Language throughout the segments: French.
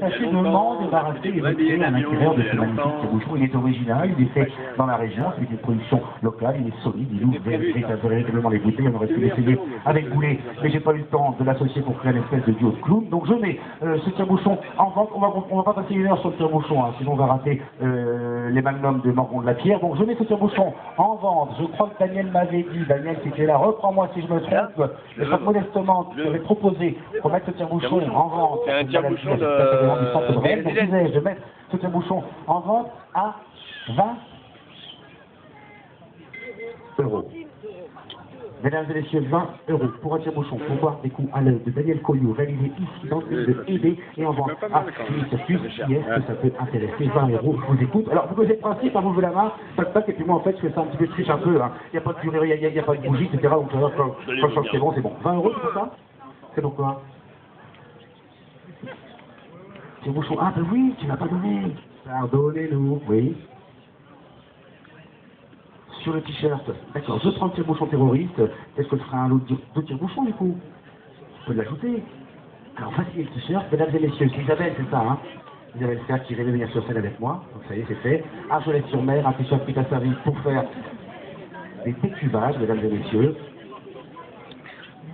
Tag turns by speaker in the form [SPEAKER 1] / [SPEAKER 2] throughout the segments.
[SPEAKER 1] tâcher de m'en débarrasser et de créer à l'intérieur de ce magnifique tire-bouchon. Il est original, il est fait dans la région, c'est une production locale, il est solide, il ouvre véritablement les bouteilles. On aurait pu l'essayer avec Goulet, mais j'ai pas eu le temps de l'associer pour créer une espèce de duo de clown. Donc je mets ce tire-bouchon en vente. On va pas passer une heure sur le tire-bouchon, hein, sinon on va rater les magnums de Morgon de la Pierre. Donc je mets ce tire-bouchon en vente. Je crois que Daniel m'avait dit, Daniel qui était là, reprends-moi si je me trompe, je crois que modestement tu avais proposé pour mettre ce tire-bouchon en vente.
[SPEAKER 2] C'est un tire-bouchon
[SPEAKER 1] du centre de Rennes. Donc, disais, je mets ce tire-bouchon en vente à 20 €. Mesdames et messieurs, 20 € pour un tire-bouchon pour boire des coups à l'œil de Daniel Colliot, réalisé ici dans le de EB et en vente à Circus. Qui est-ce que ça peut intéresser? 20 €, je vous écoute. Alors, vous connaissez le principe, hein, vous levez la main, tac, et puis moi, en fait, je fais ça un petit peu de triche un peu. Hein. Il n'y a pas de durée, il n'y a pas de bougie, etc. Donc, quand je sens que c'est bon, c'est bon. 20 € pour ça? C'est donc quoi? Tire-bouchon, ah, ben oui, tu m'as pas donné. Pardonnez-nous, oui. Sur le t-shirt, d'accord, je prends le tire-bouchon terroriste, est-ce que je ferai un lot de tire-bouchon du coup? Je peux l'ajouter. Alors voici le t-shirt, mesdames et messieurs, c'est Isabelle, c'est ça, hein? Isabelle Serre qui rêvait venir sur scène avec moi, donc ça y est, c'est fait. Argelès-sur-Mer, un t-shirt qui t'a servi pour faire des décuvages, mesdames et messieurs.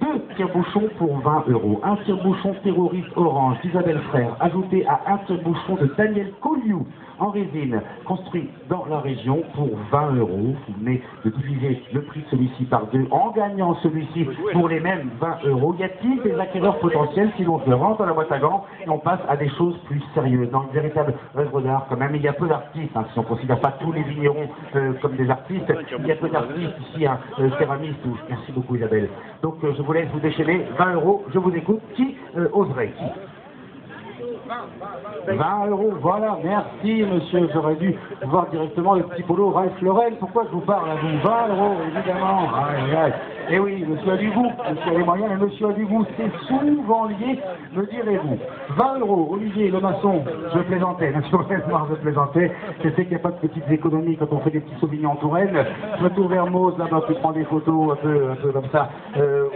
[SPEAKER 1] 2 tire-bouchons pour 20 €. Un tire-bouchon terroriste orange d'Isabelle Frère, ajouté à un tire-bouchon de Daniel Colliot en résine, construit dans la région pour 20 €. Vous venez de diviser le prix de celui-ci par 2 en gagnant celui-ci pour les mêmes 20 €. Y a-t-il des acquéreurs potentiels? Sinon, je rentre dans la boîte à gants et on passe à des choses plus sérieuses. Dans une véritable œuvre d'art, quand même, il y a peu d'artistes, hein, si on ne considère pas tous les vignerons comme des artistes, il y a peu d'artistes ici, hein, céramistes. Merci beaucoup Isabelle. Donc je vous laisse vous déchaîner. 20 €, je vous écoute. Qui oserait? Qui? 20 €, voilà, merci monsieur, j'aurais dû voir directement le petit polo Ralph Lauren. Pourquoi je vous parle à vous? 20 €, évidemment. Et oui, monsieur a du goût, monsieur a les moyens, mais monsieur a du goût, c'est souvent lié, me direz-vous. 20 €, Olivier Le Maçon, je plaisantais, naturellement je plaisantais, je sais qu'il n'y a pas de petites économies quand on fait des petits sauvignons en Touraine. Je me tourne vers Mose, là-bas, qui prend des photos un peu comme ça,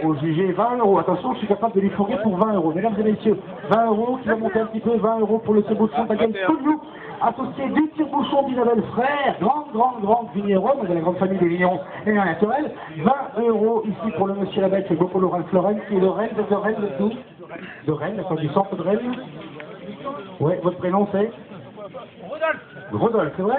[SPEAKER 1] au jugé. 20 €, attention, je suis capable de lui fourrer pour 20 €. Mesdames et messieurs, 20 € qui va monter un petit peu, 20 € pour le tire-bouchon Daniel Colliot, associé du tire-bouchon d'Isabelle Frère, grande vigneronne, de la grande famille des vignerons et naturels. 20 € ici pour le monsieur Labette, le beau polo Ralph Lauren, qui est de Rennes, de tout. De Rennes, d'accord, du centre de Rennes. Ouais, votre prénom c'est? Rodolphe, c'est vrai?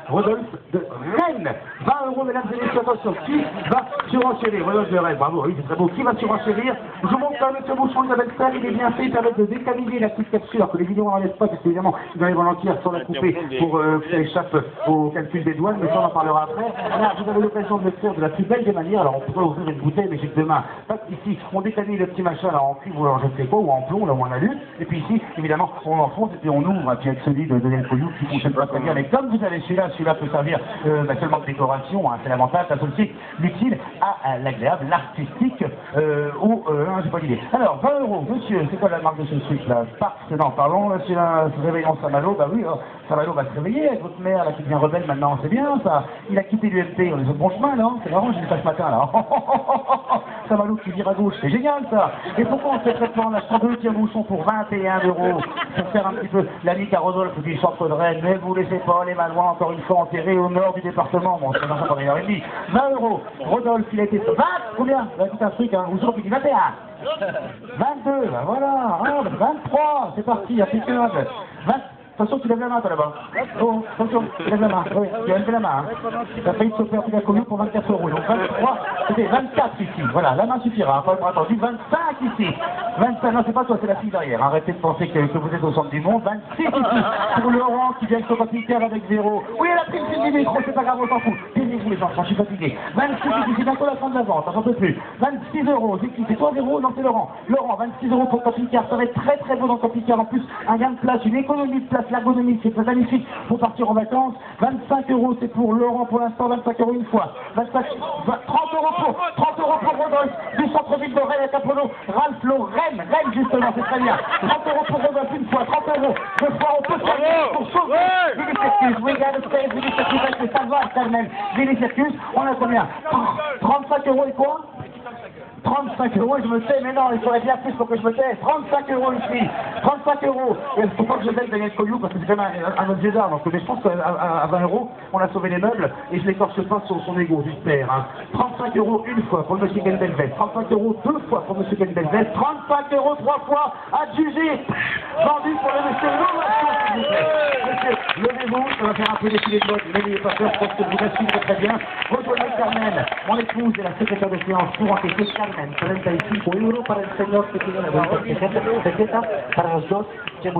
[SPEAKER 1] Rodolphe de Rennes. 20 €, mesdames et messieurs, attention. Qui va surenchérir? Rodolphe de Rennes, bravo, oui, c'est très beau. Qui va surenchérir? Je vous montre le tire-bouchon d'Isabelle Frère, il est bien fait, il permet de décaminer la petite capsule, alors que les vidéos n'enlèvent pas, parce qu'évidemment, ils arrivent en entière sans la couper pour que ça échappe au calcul des douanes, mais ça on en parlera après. Alors, vous avez l'occasion de le faire de la plus belle des manières, alors on pourrait ouvrir une bouteille, mais j'ai que demain. Ici, on décanine le petit machin là, en cuivre, alors je ne sais pas, ou en plomb, là où on a lu, et puis ici, évidemment, on enfonce, et puis on ouvre, et puis avec celui de Daniel Colliot, qui fonctionne pas très bien, mais comme vous avez celui-là peut servir seulement de décoration, hein, c'est l'avantage, associé l'utile à l'agréable, l'artistique, j'ai pas d'idée. Alors, 20 €, monsieur, c'est quoi la marque de ce truc-là? Non, pardon, c'est un réveillon Saint-Malo, bah oui, Saint-Malo va se réveiller avec votre mère, là, qui devient rebelle maintenant, c'est bien ça. Il a quitté l'UMP, on est sur le bon chemin, non? C'est marrant, j'ai vu ça ce matin, là. Saint-Malo qui vire à gauche, c'est génial, ça. Et pourquoi on fait traitement, là, 32 tire-bouchons pour 21 € pour faire un petit peu l'ami à Rodolphe du centre de Rennes, mais vous laissez pas les Malouins, encore une fois, enterrés au nord du département, bon, c'est dans pendant 1h30. 20 €, Rodolphe, il a été 20, combien? Bah, c'est un truc, hein, aujourd'hui, il dit 21. 22, ben voilà, 23, c'est parti, impeccable. Attention, tu lèves la main, toi, là-bas. Oh, attention, tu lèves la main. Oui, tu lèves la main. Hein. Tu as failli te faire un Colliot pour 24 €. Donc 23, c'était 24 ici. Voilà, la main suffira. Pas attendu, 25 ici. 25, non, c'est pas toi, c'est la fille derrière. Arrêtez de penser que vous êtes au centre du monde. 26 ici. Pour Laurent qui vient de se avec 0. Oui, elle a pris le fil du micro, c'est pas grave, on s'en fout. Taisez-vous, les enfants, je suis fatigué. 26 ici, c'est bientôt la fin de la vente, j'en peux plus. 26 €, c'est qui? C'est toi, 0? Non, c'est Laurent. Laurent, 26 € pour Camping-Car. Ça va être très très beau dans Camping-Car. En plus, un gain de place, une économie de place. L'ergonomie, c'est très magnifique pour partir en vacances. 25 €, c'est pour Laurent pour l'instant, 25 € une fois. 30 € pour Rodolphe, du centre-ville de Rennes avec Apollo. Ralph Lauren, Rennes justement, c'est très bien. 30 € pour Rodolphe une fois, 30 €. Deux fois, on peut faire pour sauver Billy Circus. We gotta save Billy Circus avec le savoir quand même. Billy Circus, on a combien? 35 € et quoi? 35 euros, et je me tais, mais non, il faudrait bien plus pour que je me tais. 35 euros ici, 35 euros. Et il faut pas que je baisse Daniel Coyou, parce que c'est quand même un objet d'art. Donc, mais je pense qu'à 20 euros, on a sauvé les meubles, et je n'écorche pas sur son ego, j'espère. Hein. 35 euros une fois pour M. Gendelvet, 35 euros deux fois pour M. Gendelvet, 35 euros trois fois, adjugé, vendu pour le monsieur Novation, s'il vous plaît. Monsieur, levez-vous, ça va faire un peu défiler de mode, mais n'ayez pas peur, je pense que vous assumez très bien. Rejoignez Carmen, mon épouse et la secrétaire de séance pour enquêter. Carmen, 35 euros para el señor que tiene la tarjeta para los dos que